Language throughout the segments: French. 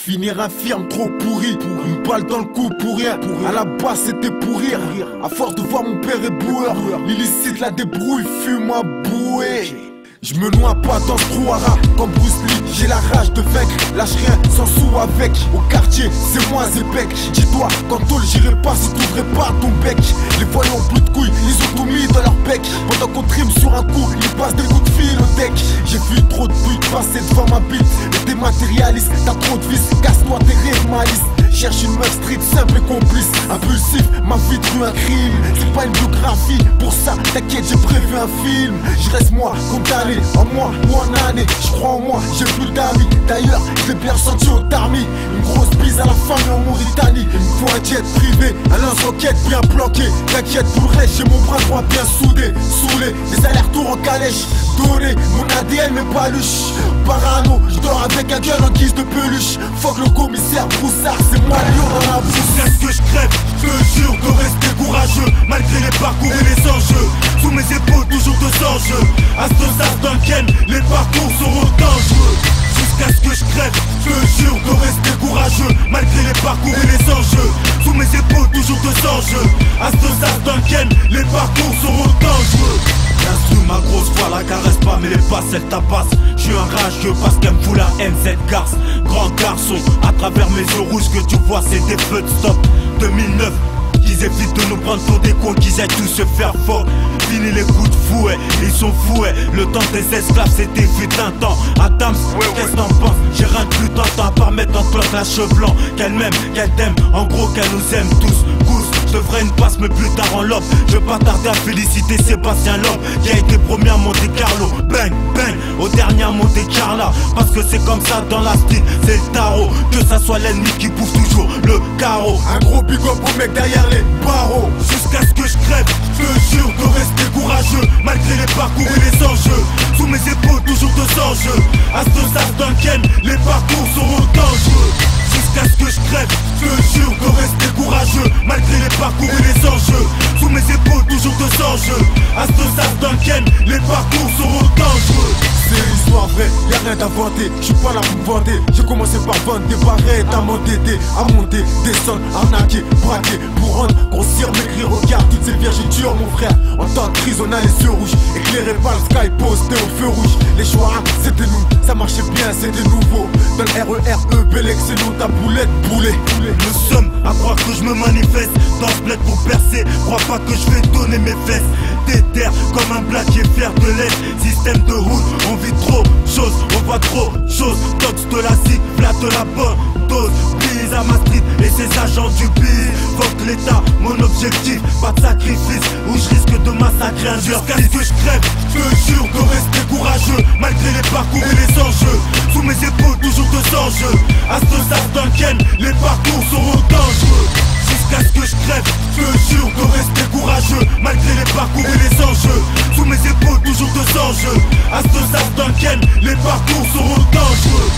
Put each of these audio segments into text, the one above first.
finir infirme, trop pourri. Une balle dans le cou pour rien. À la base c'était pour rire. À force de voir mon père éboueur, l'illicite, la débrouille, fume à bouer. Je me noie pas dans ce trou à rats comme Bruce Lee, j'ai la rage de vaincre. Lâche rien, sans sous avec. Au quartier, c'est moi Zébek. Dis-toi, quand tôle, j'irai pas si t'ouvrais pas ton bec. Les voyous ont plus de couilles, ils ont tout mis dans leur bec. Pendant qu'on trime sur un coup, ils passent des coups de fil au deck. J'ai vu trop de buts passer devant ma bite. Et dématérialiste, t'as trop de vis, casse-toi tes rêves malice. Cherche une meuf street simple et complice. Impulsif, ma vie de rue un crime. C'est pas une biographie, pour ça t'inquiète j'ai prévu un film. Je reste moi condamné, en mois ou en année. Je crois en moi, j'ai plus d'amis. D'ailleurs, je l'ai bien ressenti au Tarmi. Une grosse bise à la famille en Mauritanie. Il me faut un jet privé, un lance-roquette bien planqué. T'inquiète pour le reste, j'ai mon bras droit bien soudé. Saoulé, des allers-retours en calèche. Donné, mon ADN mais pas louche. Parano, je dors avec un gueule en guise de peluche. Fuck le commissaire Broussard, c'est moi le lion dans la bouche. Jusqu'à ce que je crève, je te jure de rester courageux. Malgré les parcours et les enjeux, sous mes épaules toujours deux enjeux. Astosas Duncan, les parcours seront dangereux. Jusqu'à ce que je crève, je te jure de rester courageux. Malgré les parcours et les enjeux, sous mes épaules toujours deux enjeux. Astosas Duncan, les parcours seront dangereux. L'instru, ma grosse voix la caresse pas mais les passes elle tabasse. Je suis un rageux parce qu'elle me fout la MZ garce. Grand garçon, à travers mes yeux rouges que tu vois c'est des feux de stop. 2009, ils évitent de nous prendre pour des cons, qu'ils aillent tous se faire fort. Fini les coups de fouet, ils sont fouets. Le temps des esclaves c'était fut un temps. Adams, qu'est-ce t'en penses? J'ai rien de plus tentant à part mettre en cloque la cheveux blanc. Qu'elle m'aime, qu'elle t'aime, en gros qu'elle nous aime tous. Je te ferai une passe mais plus tard en lobe. Je vais pas tarder à féliciter Sébastien Loeb qui a été premier à Monte Carlo. Bang, bang, au dernier à Monte Carlo. Parce que c'est comme ça dans la style, c'est le tarot. Que ça soit l'ennemi qui bouffe toujours le carreau. Un gros big up au mec derrière les barreaux. Jusqu'à ce que je crève, je te jure de rester courageux. Malgré les parcours et les enjeux, sous mes épaules toujours deux enjeux. Astosas Duncan, les parcours seront dangereux. Jusqu'à ce que je crève, je te jure de rester courageux. Malgré les parcours et les enjeux, sous mes épaules toujours deux enjeux. Astosas Duncan, les parcours seront dangereux. C'est l'histoire vraie, y'a rien d'inventé. J'suis pas là pour me vanter. J'ai commencé par vendre des barrettes, à m'entêter, à monter, descendre, arnaquer, braquer, pour rendre, grossir, m'écrire. Regarde toutes ces virgitures mon frère. En temps de crise on a les yeux rouges, éclairés par le sky, posté au feu rouge. Les choix c'était nous, ça marchait bien, c'était nouveau. Dans le RERE, Bélec c'est nous, ta boulette, boulet. Nous sommes à croire que je me manifeste dans ce bled pour percer. Crois pas que je vais donner mes fesses. Déterre comme un plaqué fer de lait. Système de route, on vit trop choses, on voit trop choses. Tox de la cible, plat de la bonne dose. Bise à ma street et ses agents du bise. Fuck l'état, mon objectif, pas de sacrifice. Ou je risque de massacrer un jour. Jusqu'à ce que je crève, je te jure de rester courageux. Malgré les parcours et les enjeux, sous mes épaules toujours deux enjeux. Astosas Duncan, les parcours seront dangereux. Jusqu'à ce que je crève, je te jure de rester courageux. Malgré les parcours et les enjeux, sous mes épaules toujours deux enjeux. Astosas Duncan, les parcours seront dangereux.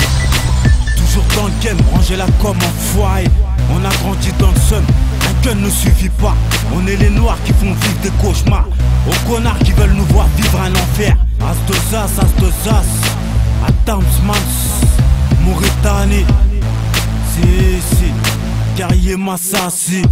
Toujours dans le game, ranger la com en foyer. On a grandi dans le sun, un gun ne suffit pas. On est les noirs qui font vivre des cauchemars, aux connards qui veulent nous voir vivre un enfer. Astosas, Adams Mans, Mauritanie. Si, Carrier Massassi.